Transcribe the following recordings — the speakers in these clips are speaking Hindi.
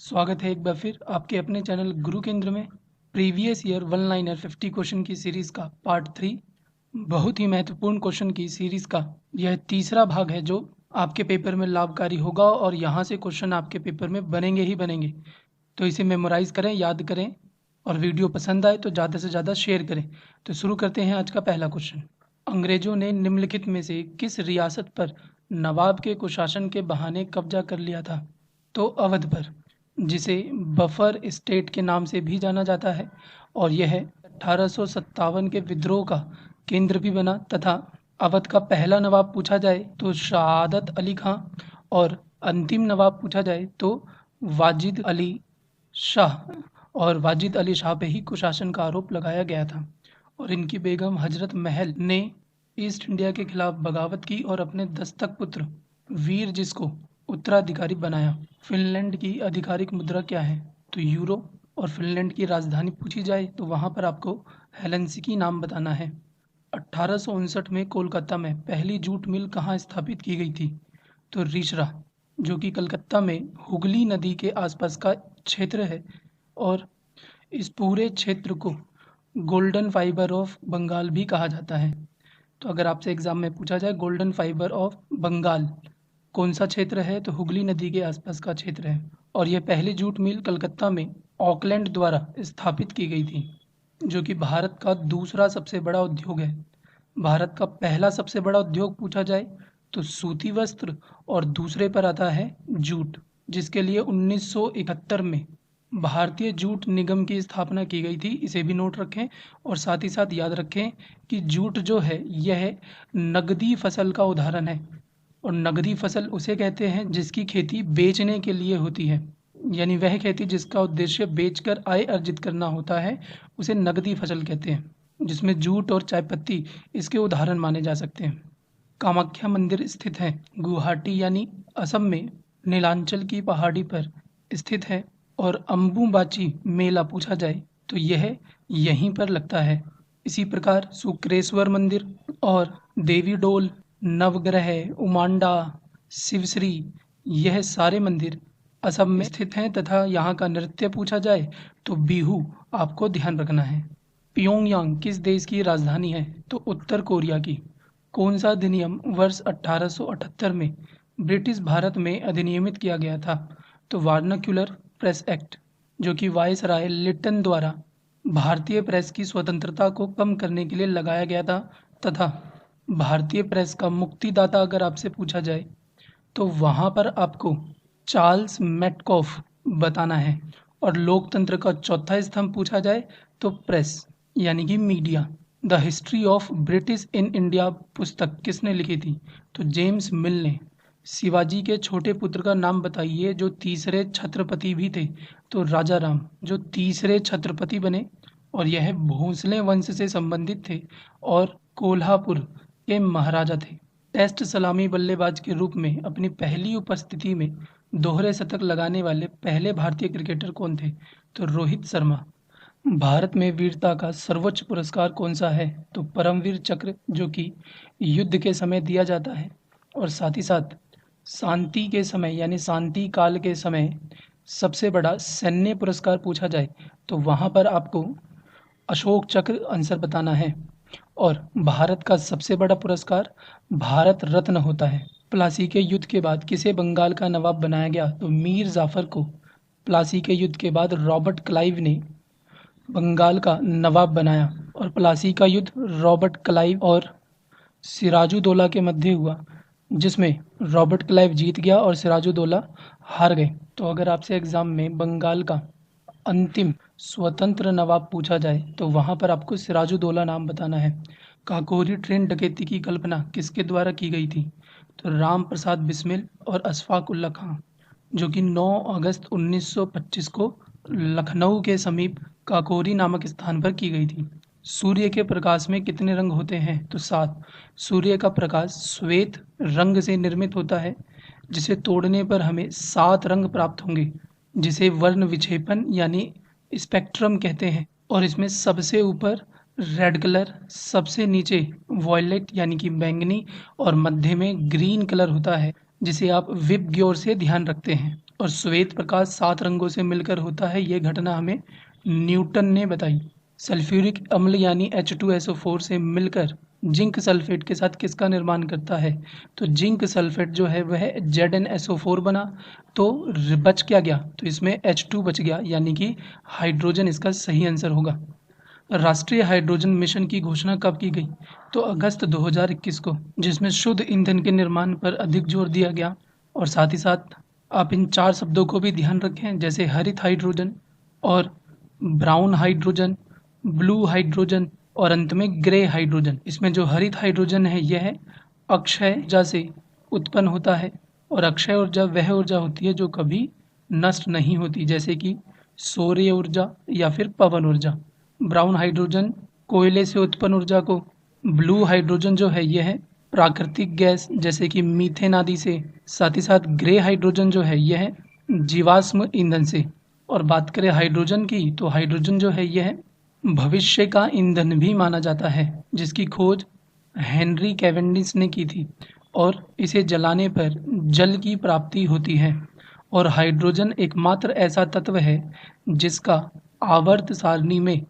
स्वागत है एक बार फिर आपके अपने चैनल गुरु केंद्र में। Previous year one liner 50 question की सीरीज़ का पार्ट 3 बहुत ही महत्वपूर्ण क्वेश्चन की सीरीज़ का यह तीसरा भाग है जो आपके पेपर में लाभकारी होगा और यहाँ से क्वेश्चन आपके पेपर में बनेंगे ही बनेंगे। तो इसे मेमोराइज़ करें, याद करें और वीडियो पसंद आए तो ज़्यादा से ज़्यादा शेयर करें। तो शुरू करते हैं आज का पहला क्वेश्चन। अंग्रेजों ने निम्नलिखित में से किस रियासत पर नवाब के कुशासन के बहाने कब्जा कर लिया था? तो अवध पर, जिसे बफर स्टेट के नाम से भी जाना जाता है, और यह 1857 के विद्रोह का केंद्र भी बना। तथा अवध का पहला नवाब पूछा जाए तो शहादत अली खां, और अंतिम नवाब पूछा जाए तो वाजिद अली शाह, और वाजिद अली शाह पे ही कुशासन का आरोप लगाया गया था। और इनकी बेगम हजरत महल ने ईस्ट इंडिया के खिलाफ बगावत की और अपने दस्तक पुत्र वीर जिसको उत्तराधिकारी बनाया। फिनलैंड की आधिकारिक मुद्रा क्या है? तो यूरो। और फिनलैंड की राजधानी पूछी जाए तो वहाँ पर आपको हेलेंसिकी नाम बताना है। 1859 में कोलकाता में पहली जूट मिल कहाँ स्थापित की गई थी? तो रिसरा, जो कि कलकत्ता में हुगली नदी के आसपास का क्षेत्र है। और इस पूरे क्षेत्र को गोल्डन फाइबर ऑफ बंगाल भी कहा जाता है। तो अगर आपसे एग्जाम में पूछा जाए गोल्डन फाइबर ऑफ बंगाल कौन सा क्षेत्र है, तो हुगली नदी के आसपास का क्षेत्र है। और यह पहली जूट मिल कलकत्ता में ऑकलैंड द्वारा स्थापित की गई थी, जो कि भारत का दूसरा सबसे बड़ा उद्योग है। भारत का पहला सबसे बड़ा उद्योग पूछा जाए तो सूती वस्त्र, और दूसरे पर आता है जूट, जिसके लिए 1971 में भारतीय जूट निगम की स्थापना की गई थी। इसे भी नोट रखें और साथ ही साथ याद रखें कि जूट जो है यह नगदी फसल का उदाहरण है। और नगदी फसल उसे कहते हैं जिसकी खेती बेचने के लिए होती है, यानी वह खेती जिसका उद्देश्य बेचकर आय अर्जित करना होता है उसे नगदी फसल कहते हैं, जिसमें जूट और चाय पत्ती इसके उदाहरण माने जा सकते हैं। कामाख्या मंदिर स्थित है गुवाहाटी यानी असम में नीलांचल की पहाड़ी पर स्थित है। और अम्बुबाची मेला पूछा जाए तो यह यहीं पर लगता है। इसी प्रकार शुक्रेश्वर मंदिर और देवी डोल, नवग्रह, उमांडा, शिवश्री, यह सारे मंदिर असम में स्थित हैं। तथा यहाँ का नृत्य पूछा जाए तो बिहू आपको ध्यान रखना है। प्योंगयांग किस देश की राजधानी है? तो उत्तर कोरिया की। कौन सा अधिनियम वर्ष 1878 में ब्रिटिश भारत में अधिनियमित किया गया था? तो वार्नाक्यूलर प्रेस एक्ट, जो कि वायसराय लिट्टन द्वारा भारतीय प्रेस की स्वतंत्रता को कम करने के लिए लगाया गया था। तथा भारतीय प्रेस का मुक्तिदाता अगर आपसे पूछा जाए तो वहाँ पर आपको चार्ल्स मेटकॉफ बताना है। और लोकतंत्र का चौथा स्तंभ पूछा जाए तो प्रेस यानी कि media. The history of British in India पुस्तक किसने लिखी थी? तो जेम्स मिल ने। शिवाजी के छोटे पुत्र का नाम बताइए जो तीसरे छत्रपति भी थे? तो राजा राम, जो तीसरे छत्रपति बने, और यह भोंसले वंश से संबंधित थे और कोल्हापुर के महाराजा थे। टेस्ट सलामी बल्लेबाज के रूप में अपनी पहली उपस्थिति में दोहरे शतक लगाने वाले पहले भारतीय क्रिकेटर कौन थे? तो रोहित शर्मा। भारत में वीरता का सर्वोच्च पुरस्कार कौन सा है? तो परमवीर चक्र, जो कि युद्ध के समय दिया जाता है। और साथ ही साथ शांति के समय यानी शांति काल के समय सबसे बड़ा सैन्य पुरस्कार पूछा जाए तो वहाँ पर आपको अशोक चक्र आंसर बताना है। और भारत का सबसे बड़ा पुरस्कार भारत रत्न होता है। प्लासी के युद्ध के बाद किसे बंगाल का नवाब बनाया गया? तो मीर जाफर को प्लासी के युद्ध के बाद रॉबर्ट क्लाइव ने बंगाल का नवाब बनाया। और प्लासी का युद्ध रॉबर्ट क्लाइव और सिराजुद्दौला के मध्य हुआ, जिसमें रॉबर्ट क्लाइव जीत गया और सिराजुद्दौला हार गए। तो अगर आपसे एग्जाम में बंगाल का अंतिम स्वतंत्र नवाब पूछा जाए तो वहाँ पर आपको सिराजुद्दौला नाम बताना है। काकोरी ट्रेन डकैती की कल्पना किसके द्वारा की गई थी? तो राम प्रसाद बिस्मिल और अशफाक उल्ला खां, जो कि 9 अगस्त 1925 को लखनऊ के समीप काकोरी नामक स्थान पर की गई थी। सूर्य के प्रकाश में कितने रंग होते हैं? तो 7। सूर्य का प्रकाश श्वेत रंग से निर्मित होता है, जिसे तोड़ने पर हमें 7 रंग प्राप्त होंगे, जिसे वर्ण विक्षेपण यानी स्पेक्ट्रम कहते हैं। और इसमें सबसे ऊपर रेड कलर, सबसे नीचे वॉयलेट यानी कि बैंगनी, और मध्य में ग्रीन कलर होता है, जिसे आप विप ग्योर से ध्यान रखते हैं। और श्वेत प्रकाश 7 रंगों से मिलकर होता है, ये घटना हमें न्यूटन ने बताई। सल्फ्यूरिक अम्ल यानी H2SO4 से मिलकर जिंक सल्फेट के साथ किसका निर्माण करता है? तो जिंक सल्फेट जो है वह ZnSO4 बना, तो बच क्या गया? तो इसमें H2 बच गया, यानी कि हाइड्रोजन इसका सही आंसर होगा। राष्ट्रीय हाइड्रोजन मिशन की घोषणा कब की गई? तो अगस्त 2021 को, जिसमें शुद्ध ईंधन के निर्माण पर अधिक जोर दिया गया। और साथ ही साथ आप इन 4 शब्दों को भी ध्यान रखें, जैसे हरित हाइड्रोजन और ब्राउन हाइड्रोजन, ब्लू हाइड्रोजन और अंत में ग्रे हाइड्रोजन। इसमें जो हरित हाइड्रोजन है यह अक्षय ऊर्जा से उत्पन्न होता है, और अक्षय ऊर्जा वह ऊर्जा होती है जो कभी नष्ट नहीं होती, जैसे कि सौर्य ऊर्जा या फिर पवन ऊर्जा। ब्राउन हाइड्रोजन कोयले से उत्पन्न ऊर्जा को, ब्लू हाइड्रोजन जो है यह प्राकृतिक गैस जैसे कि मीथेन आदि से, साथ ही साथ ग्रे हाइड्रोजन जो है यह जीवाश्म ईंधन से। और बात करें हाइड्रोजन की, तो हाइड्रोजन जो है यह भविष्य का ईंधन भी माना जाता है, जिसकी खोज हेनरी कैवेंडिश ने की थी, और इसे जलाने पर जल की प्राप्ति होती है। और हाइड्रोजन एकमात्र ऐसा तत्व है जिसका आवर्त सारणी में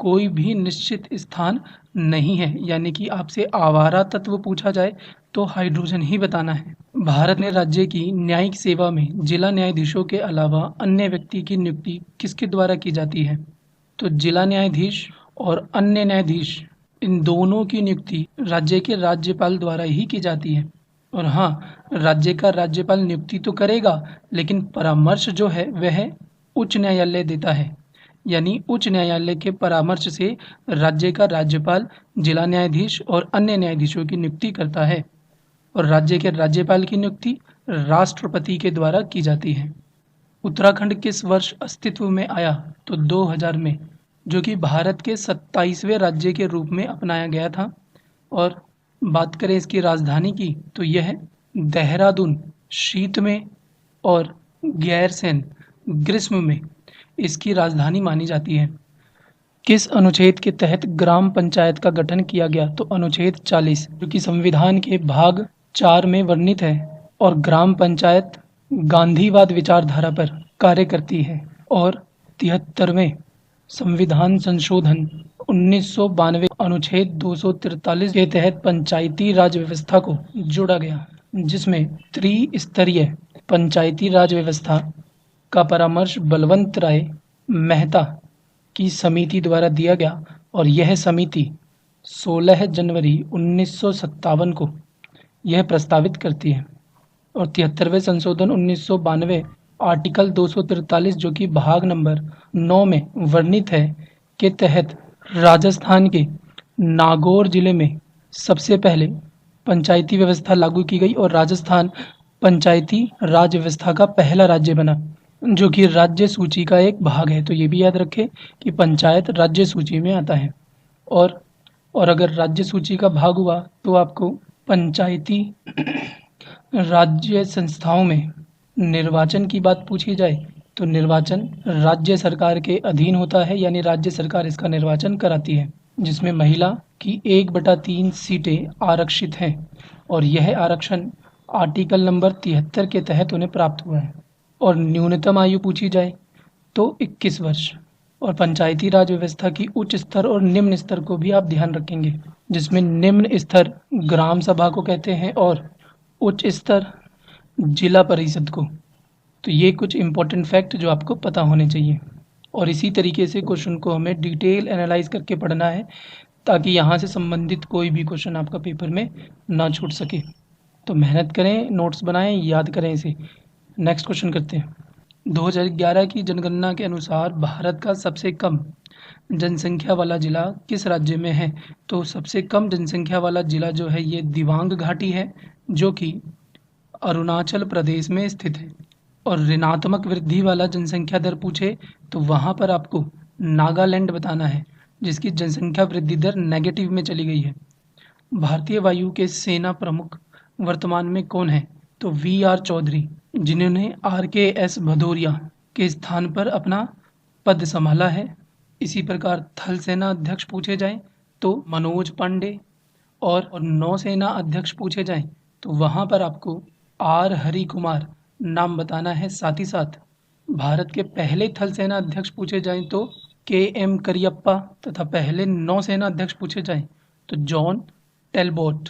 कोई भी निश्चित स्थान नहीं है, यानी कि आपसे आवारा तत्व पूछा जाए तो हाइड्रोजन ही बताना है। भारत में राज्य की न्यायिक सेवा में जिला न्यायाधीशों के अलावा अन्य व्यक्ति की नियुक्ति किसके द्वारा की जाती है? तो जिला न्यायाधीश और अन्य न्यायाधीश, इन दोनों की नियुक्ति राज्य के राज्यपाल द्वारा ही की जाती है। और हाँ, राज्य का राज्यपाल नियुक्ति तो करेगा, लेकिन परामर्श जो है वह उच्च न्यायालय देता है, यानी उच्च न्यायालय के परामर्श से राज्य का राज्यपाल जिला न्यायाधीश और अन्य न्यायाधीशों की नियुक्ति करता है। और राज्य के राज्यपाल की नियुक्ति राष्ट्रपति के द्वारा की जाती है। उत्तराखंड किस वर्ष अस्तित्व में आया? तो 2000 में, जो कि भारत के 27वें राज्य के रूप में अपनाया गया था। और बात करें इसकी राजधानी की, तो यह देहरादून शीत में और गैरसैंण ग्रीष्म में इसकी राजधानी मानी जाती है। किस अनुच्छेद के तहत ग्राम पंचायत का गठन किया गया? तो अनुच्छेद 40, जो कि संविधान के भाग 4 में वर्णित है। और ग्राम पंचायत गांधीवाद विचारधारा पर कार्य करती है। और 73वें संविधान संशोधन 1992 अनुच्छेद 243 के तहत पंचायती राज व्यवस्था को जोड़ा गया, जिसमें त्रिस्तरीय पंचायती राज व्यवस्था का परामर्श बलवंत राय मेहता की समिति द्वारा दिया गया। और यह समिति 16 जनवरी 1957 को यह प्रस्तावित करती है। और 73वें संशोधन 1992 आर्टिकल 243, जो कि भाग नंबर 9 में वर्णित है, के तहत राजस्थान के नागौर जिले में सबसे पहले पंचायती व्यवस्था लागू की गई। और राजस्थान पंचायती राज व्यवस्था का पहला राज्य बना, जो कि राज्य सूची का एक भाग है। तो ये भी याद रखें कि पंचायत राज्य सूची में आता है। और अगर राज्य सूची का भाग हुआ तो आपको पंचायती राज्य संस्थाओं में निर्वाचन की बात पूछी जाए तो निर्वाचन राज्य सरकार के अधीन होता है, यानी राज्य सरकार इसका निर्वाचन कराती है, जिसमें महिला की 1/3 सीटें आरक्षित हैं। और यह आरक्षण आर्टिकल नंबर 73 के तहत उन्हें प्राप्त हुआ है। और न्यूनतम आयु पूछी जाए तो 21 वर्ष। और पंचायती राज व्यवस्था की उच्च स्तर और निम्न स्तर को भी आप ध्यान रखेंगे, जिसमें निम्न स्तर ग्राम सभा को कहते हैं और उच्च स्तर जिला परिषद को। तो ये कुछ इंपॉर्टेंट फैक्ट जो आपको पता होने चाहिए। और इसी तरीके से क्वेश्चन को हमें डिटेल एनालाइज करके पढ़ना है, ताकि यहाँ से संबंधित कोई भी क्वेश्चन आपका पेपर में ना छूट सके। तो मेहनत करें, नोट्स बनाएं, याद करें इसे। नेक्स्ट क्वेश्चन करते हैं। 2011 की जनगणना के अनुसार भारत का सबसे कम जनसंख्या वाला जिला किस राज्य में है? तो सबसे कम जनसंख्या वाला जिला जो है ये दिबांग घाटी है, जो कि अरुणाचल प्रदेश में स्थित है। और ऋणात्मक वृद्धि वाला जनसंख्या दर पूछे तो वहाँ पर आपको नागालैंड बताना है, जिसकी जनसंख्या वृद्धि दर नेगेटिव में चली गई है। भारतीय वायु के सेना प्रमुख वर्तमान में कौन है? तो VR चौधरी, जिन्होंने RKS भदौरिया के स्थान पर अपना पद संभाला है। इसी प्रकार थल सेना अध्यक्ष पूछे जाएं तो मनोज पांडे, और नौसेना अध्यक्ष पूछे जाएं तो वहाँ पर आपको R हरि कुमार नाम बताना है। साथ ही साथ भारत के पहले थल सेना अध्यक्ष पूछे जाएं तो के.एम. करियप्पा, तथा पहले नौसेना अध्यक्ष पूछे जाएं तो जॉन टेलबोट,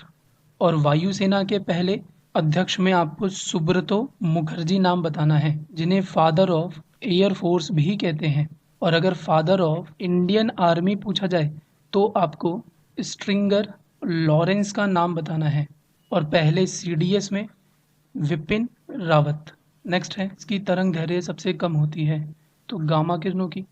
और वायुसेना के पहले अध्यक्ष में आपको सुब्रतो मुखर्जी नाम बताना है, जिन्हें फादर ऑफ एयर फोर्स भी कहते हैं। और अगर फादर ऑफ इंडियन आर्मी पूछा जाए तो आपको स्ट्रिंगर लॉरेंस का नाम बताना है, और पहले सीडीएस में विपिन रावत। नेक्स्ट है, इसकी तरंग दैर्घ्य सबसे कम होती है तो गामा किरणों की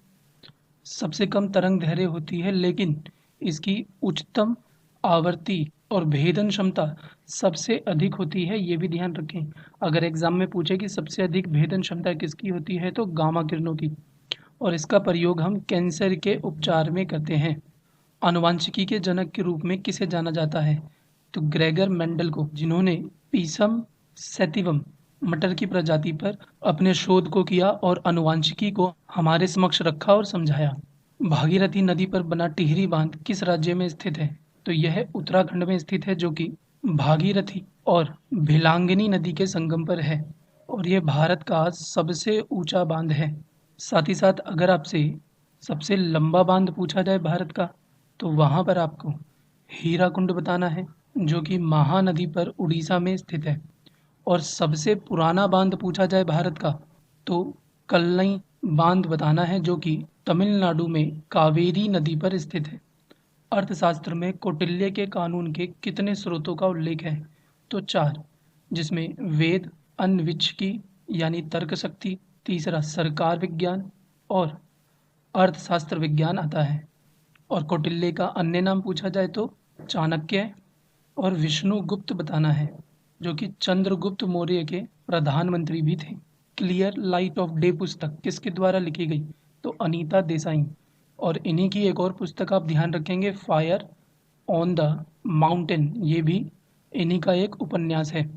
सबसे कम तरंग दैर्घ्य होती है, लेकिन इसकी उच्चतम आवर्ती और भेदन क्षमता सबसे अधिक होती है, ये भी ध्यान रखें। अगर एग्जाम में पूछे कि सबसे अधिक भेदन क्षमता किसकी होती है तो गामा किरणों की, और इसका प्रयोग हम कैंसर के उपचार में करते हैं। आनुवांशिकी के जनक के रूप में किसे जाना जाता है तो ग्रेगर मेंडल को, जिन्होंने पीसम सैटिवम मटर की प्रजाति पर अपने शोध को किया और आनुवांशिकी को हमारे समक्ष रखा और समझाया। भागीरथी नदी पर बना टिहरी बांध किस राज्य में स्थित है तो यह उत्तराखंड में स्थित है, जो कि भागीरथी और भिलांगिनी नदी के संगम पर है, और यह भारत का सबसे ऊंचा बांध है। साथ ही साथ अगर आपसे सबसे लंबा बांध पूछा जाए भारत का तो वहां पर आपको हीराकुंड बताना है, जो कि महानदी पर उड़ीसा में स्थित है। और सबसे पुराना बांध पूछा जाए भारत का तो कल्लई बांध बताना है, जो कि तमिलनाडु में कावेरी नदी पर स्थित है। अर्थशास्त्र में कौटिल्य के कानून के कितने स्रोतों का उल्लेख है तो 4, जिसमें वेद, अन्विच्छकी यानी तर्क शक्ति, तीसरा सरकार विज्ञान और अर्थशास्त्र विज्ञान आता है। और कौटिल्य का अन्य नाम पूछा जाए तो चाणक्य और विष्णुगुप्त बताना है, जो कि चंद्रगुप्त मौर्य के प्रधानमंत्री भी थे। क्लियर लाइट ऑफ डे पुस्तक किसके द्वारा लिखी गई तो अनीता देसाई। और इन्हीं की एक और पुस्तक आप ध्यान रखेंगे, फायर ऑन द माउंटेन, ये भी इन्हीं का एक उपन्यास है।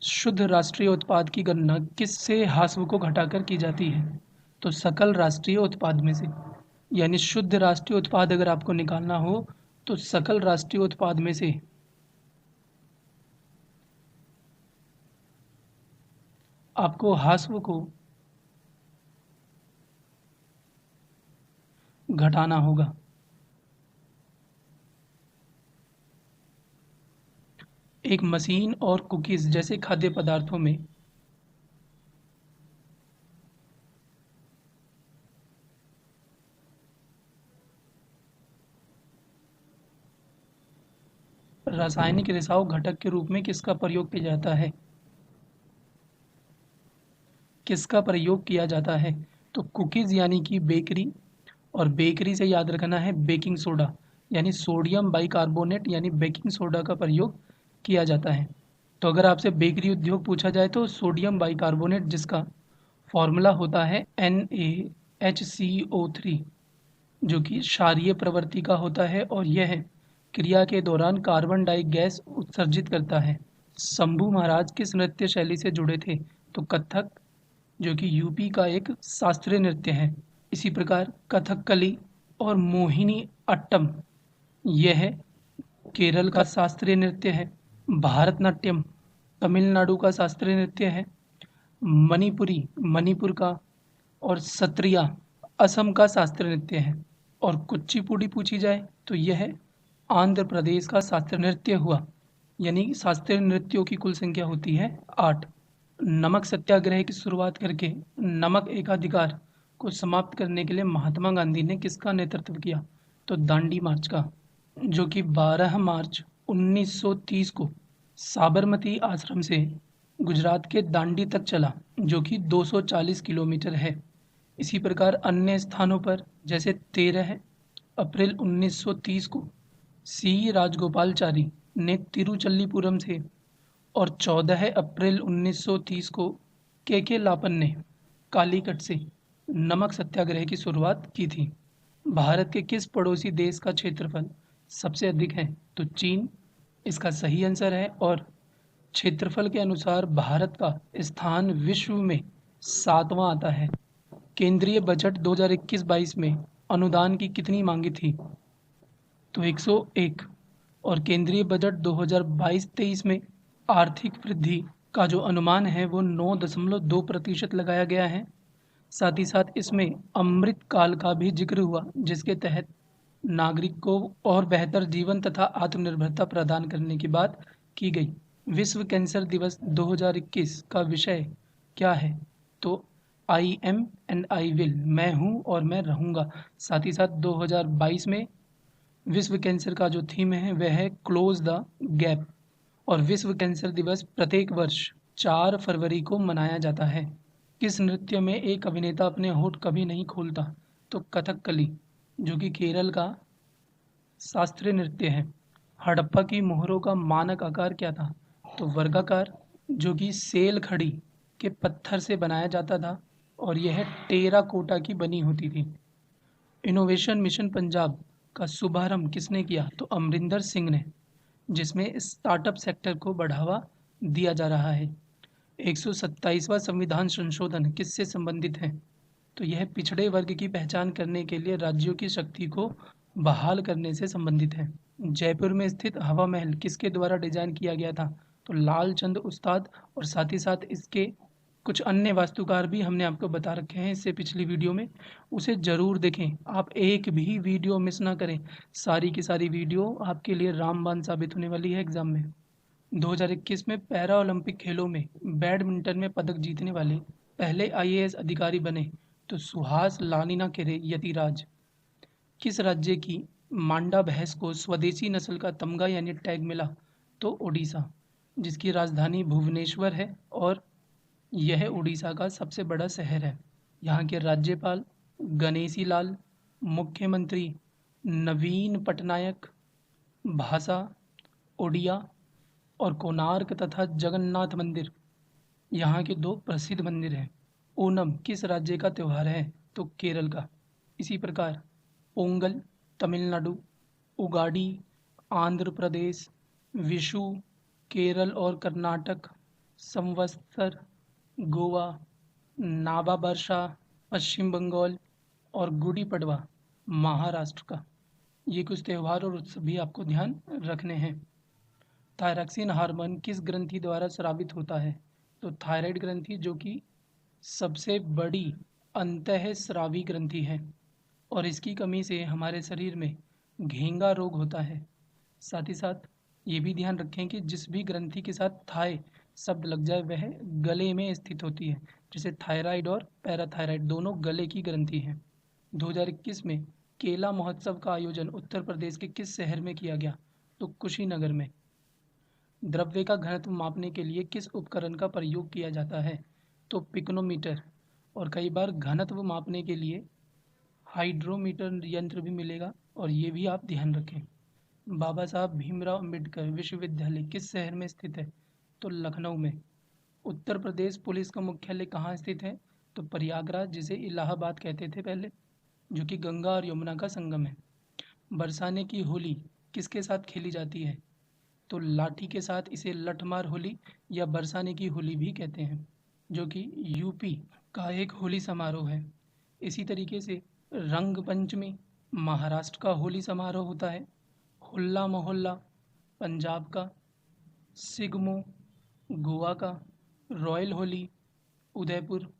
शुद्ध राष्ट्रीय उत्पाद की गणना किससे ह्रासव को घटाकर की जाती है तो सकल राष्ट्रीय उत्पाद में से, यानी शुद्ध राष्ट्रीय उत्पाद अगर आपको निकालना हो तो सकल राष्ट्रीय उत्पाद में से आपको ह्रासव को घटाना होगा। एक मशीन और कुकीज जैसे खाद्य पदार्थों में रासायनिक रिसाव घटक के रूप में किसका प्रयोग किया जाता है तो कुकीज यानी कि बेकरी, और बेकरी से याद रखना है बेकिंग सोडा यानी सोडियम बाइकार्बोनेट यानी बेकिंग सोडा का प्रयोग किया जाता है। तो अगर आपसे बेकरी उद्योग पूछा जाए तो सोडियम बाइकार्बोनेट, जिसका फॉर्मूला होता है NaHCO3, जो कि क्षारीय प्रवृत्ति का होता है और यह क्रिया के दौरान कार्बन डाई गैस उत्सर्जित करता है। शंभू महाराज किस नृत्य शैली से जुड़े थे तो कथक, जो कि यूपी का एक शास्त्रीय नृत्य है। इसी प्रकार कथकली और मोहिनी अट्टम यह केरल का शास्त्रीय नृत्य है। भारतनाट्यम तमिलनाडु का शास्त्रीय नृत्य है। मणिपुरी मणिपुर का, और सत्रिया असम का शास्त्रीय नृत्य है। और कुचिपुड़ी पूछी जाए तो यह आंध्र प्रदेश का शास्त्रीय नृत्य हुआ, यानी शास्त्रीय नृत्यों की कुल संख्या होती है 8। नमक सत्याग्रह की शुरुआत करके नमक एकाधिकार को समाप्त करने के लिए महात्मा गांधी ने किसका नेतृत्व किया तो दांडी मार्च का, जो कि 12 मार्च 1930 को साबरमती आश्रम से गुजरात के दांडी तक चला, जो कि 240 किलोमीटर है। इसी प्रकार अन्य स्थानों पर जैसे 13 अप्रैल 1930 को सी राजगोपालचारी ने तिरुचल्लीपुरम से, और 14 अप्रैल 1930 को के लापन ने कालीकट से नमक सत्याग्रह की शुरुआत की थी। भारत के किस पड़ोसी देश का क्षेत्रफल सबसे अधिक है तो चीन इसका सही आंसर है। और क्षेत्रफल के अनुसार भारत का स्थान विश्व में 7वां आता है। केंद्रीय बजट 2021-22 में अनुदान की कितनी मांगी थी तो 101, और केंद्रीय बजट 2022-23 में आर्थिक वृद्धि का जो अनुमान है वो 9.2% लगाया गया है। साथ ही साथ इसमें अमृत काल का भी जिक्र हुआ, जिसके तहत नागरिक को और बेहतर जीवन तथा आत्मनिर्भरता प्रदान करने की बात की गई। विश्व कैंसर दिवस 2021 का विषय क्या है? तो I am and I will, मैं हूँ और मैं रहूँगा। साथ ही साथ 2022 में विश्व कैंसर का जो थीम है वह है क्लोज द गैप। और विश्व कैंसर दिवस प्रत्येक वर्ष 4 फरवरी को मनाया जाता है। किस नृत्य में एक अभिनेता अपने होठ कभी नहीं खोलता? तो कथकली, जो कि केरल का शास्त्रीय नृत्य है। हड़प्पा की मोहरों का मानक आकार क्या था? तो वर्गाकार, जो कि सेल खड़ी के पत्थर से बनाया जाता था और यह टेराकोटा की बनी होती थी। इनोवेशन मिशन पंजाब का शुभारंभ किसने किया? तो अमरिंदर सिंह ने, जिसमें स्टार्टअप सेक्टर को बढ़ावा दिया जा रहा है। 127वां संविधान संशोधन किससे संबंधित है? तो यह पिछड़े वर्ग की पहचान करने के लिए राज्यों की शक्ति को बहाल करने से संबंधित है। जयपुर में स्थित हवा महल किसके द्वारा डिजाइन किया गया था? तो लालचंद उस्ताद। और साथ ही साथ इसके कुछ अन्य वास्तुकार भी हमने आपको बता रखे हैं इससे पिछली वीडियो में, उसे ज़रूर देखें। आप एक भी वीडियो मिस ना करें, सारी की सारी वीडियो आपके लिए रामबाण साबित होने वाली है एग्जाम में। 2021 में पैरा ओलंपिक खेलों में बैडमिंटन में पदक जीतने वाले पहले आईएएस अधिकारी बने? तो सुहास लालिना केरे यतिराज। किस राज्य की मांडा भैंस को स्वदेशी नस्ल का तमगा यानी टैग मिला? तो उड़ीसा, जिसकी राजधानी भुवनेश्वर है और यह उड़ीसा का सबसे बड़ा शहर है। यहाँ के राज्यपाल गणेशी लाल, मुख्यमंत्री नवीन पटनायक, भाषा ओडिया और कोणार्क तथा जगन्नाथ मंदिर यहाँ के दो प्रसिद्ध मंदिर हैं। ओणम किस राज्य का त्यौहार है? तो केरल का। इसी प्रकार पोंगल तमिलनाडु, उगाड़ी आंध्र प्रदेश, विशु केरल और कर्नाटक, संवत्सर गोवा, नाबा बरसा पश्चिम बंगाल और गुड़ी पड़वा महाराष्ट्र का। ये कुछ त्यौहार और उत्सव भी आपको ध्यान रखने हैं। थायरॉक्सिन हार्मोन किस ग्रंथि द्वारा स्रावित होता है? तो थायराइड ग्रंथि, जो कि सबसे बड़ी अंतःस्रावी ग्रंथि है और इसकी कमी से हमारे शरीर में घेंगा रोग होता है। साथ ही साथ ये भी ध्यान रखें कि जिस भी ग्रंथि के साथ थाई शब्द लग जाए वह गले में स्थित होती है, जैसे थायराइड और पैराथायराइड दोनों गले की ग्रंथि हैं। 2021 में केला महोत्सव का आयोजन उत्तर प्रदेश के किस शहर में किया गया? तो कुशीनगर में। द्रव्य का घनत्व मापने के लिए किस उपकरण का प्रयोग किया जाता है? तो पिकोनोमीटर। और कई बार घनत्व मापने के लिए हाइड्रोमीटर यंत्र भी मिलेगा और ये भी आप ध्यान रखें। बाबा साहब भीमराव अंबेडकर विश्वविद्यालय किस शहर में स्थित है? तो लखनऊ में। उत्तर प्रदेश पुलिस का मुख्यालय कहाँ स्थित है? तो प्रयागराज, जिसे इलाहाबाद कहते थे पहले, जो कि गंगा और यमुना का संगम है। बरसाने की होली किसके साथ खेली जाती है? तो लाठी के साथ। इसे लठमार होली या बरसाने की होली भी कहते हैं, जो कि यूपी का एक होली समारोह है। इसी तरीके से रंग पंचमी महाराष्ट्र का होली समारोह होता है। हुल्ला मोहल्ला पंजाब का, सिगमो गोवा का, रॉयल होली उदयपुर,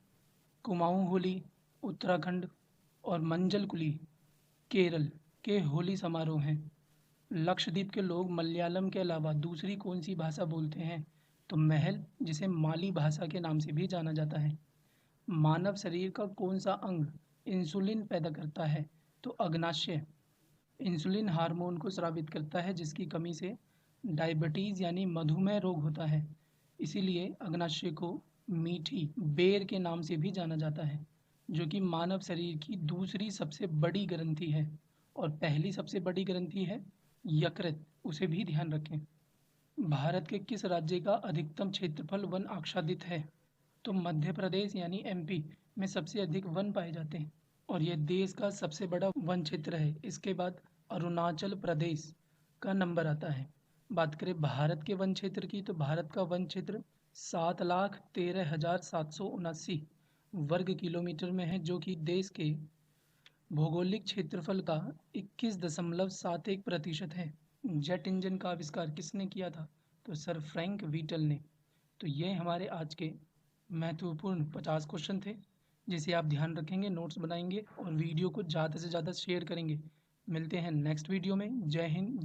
कुमाऊँ होली उत्तराखंड और मंजल कुली केरल के होली समारोह हैं। लक्षद्वीप के लोग मलयालम के अलावा दूसरी कौन सी भाषा बोलते हैं? तो महल, जिसे माली भाषा के नाम से भी जाना जाता है। मानव शरीर का कौन सा अंग इंसुलिन पैदा करता है? तो अग्नाशय इंसुलिन हार्मोन को स्रावित करता है, जिसकी कमी से डायबिटीज़ यानी मधुमेह रोग होता है। इसीलिए अग्नाशय को मीठी बेर के नाम से भी जाना जाता है, जो कि मानव शरीर की दूसरी सबसे बड़ी ग्रंथि है और पहली सबसे बड़ी ग्रंथि है यकृत, उसे भी ध्यान रखें। भारत के किस राज्य का अधिकतम क्षेत्रफल वन आच्छादित है? तो मध्य प्रदेश यानी एमपी में सबसे अधिक वन पाए जाते हैं और यह देश का सबसे बड़ा वन क्षेत्र है। इसके बाद अरुणाचल प्रदेश का नंबर आता है। बात करें भारत के वन क्षेत्र की, तो भारत का वन क्षेत्र 7,13,779 वर्ग किलोमीटर में है, जो कि देश के भौगोलिक क्षेत्रफल का 21.71% है। जेट इंजन का आविष्कार किसने किया था? तो सर फ्रैंक व्हीटल ने। तो ये हमारे आज के महत्वपूर्ण 50 क्वेश्चन थे, जिसे आप ध्यान रखेंगे, नोट्स बनाएंगे और वीडियो को ज़्यादा से ज़्यादा शेयर करेंगे। मिलते हैं नेक्स्ट वीडियो में। जय हिंद।